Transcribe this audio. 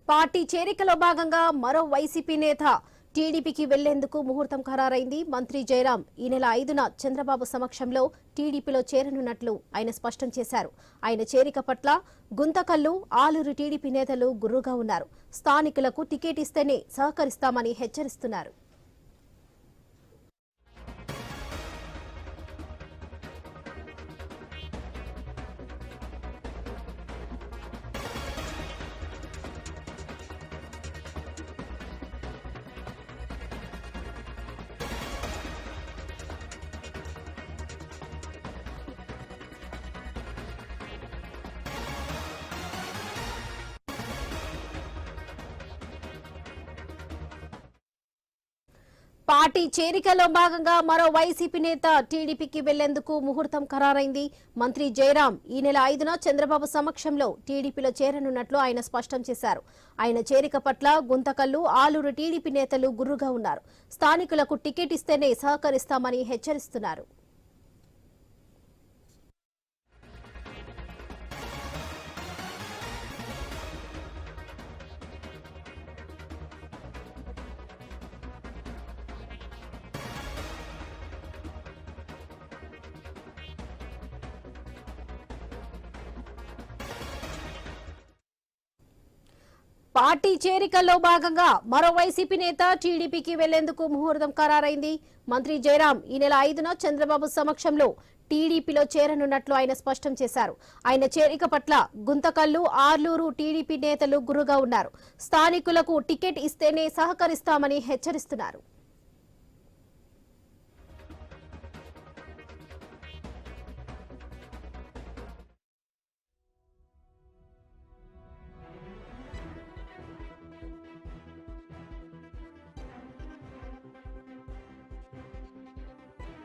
Party చేరికలో భాగంగా మరో YCP నేత టీడీపీకి వెళ్లేందుకు ముహూర్తం ఖరారైంది. మంత్రి జయరాం ఈ నెల 5న చంద్రబాబు సమక్షంలో టీడీపీలో చేరనున్నట్లు ఆయన స్పష్టం చేశారు. ఆయన చేరిక పట్ల గుంతకల్లు, ఆలూరు టీడీపీ నేతలు గుర్రుగా ఉన్నారు. స్థానికులకు టికెట్ ఇస్తేనే సహకరిస్తామని హెచ్చరిస్తున్నారు. పార్టీ చేరికలో భాగంగా మరో వైసీపీ నేత టీడీపీకి వెళ్లేందుకు ముహూర్తం ఖరారైంది. మంత్రి జయరాం ఈ నెల 5న చంద్రబాబు సమక్షంలో టీడీపీలో చేరనున్నట్లు ఆయన స్పష్టం చేశారు. ఆయన చేరిక పట్ల గుంతకల్లు, ఆలూరు టీడీపీ నేతలు గుర్రుగా ఉన్నారు. స్థానికులకు టికెట్ ఇస్తేనే సహకరిస్తామని హెచ్చరిస్తున్నారు. పార్టీ చేరికల్లో భాగంగా మరో వైసీపీ నేత టీడీపీకి వెళ్లేందుకు ముహూర్తం ఖరారైంది. మంత్రి జయరాం ఈ నెల 5న చంద్రబాబు సమక్షంలో టీడీపీలో చేరనున్నట్లు ఆయన స్పష్టం చేశారు. ఆయన చేరిక పట్ల గుంతకల్లు, ఆర్లూరు టీడీపీ నేతలు గుర్రుగా ఉన్నారు. స్థానికులకు టికెట్ ఇస్తేనే సహకరిస్తామని హెచ్చరిస్తున్నారు.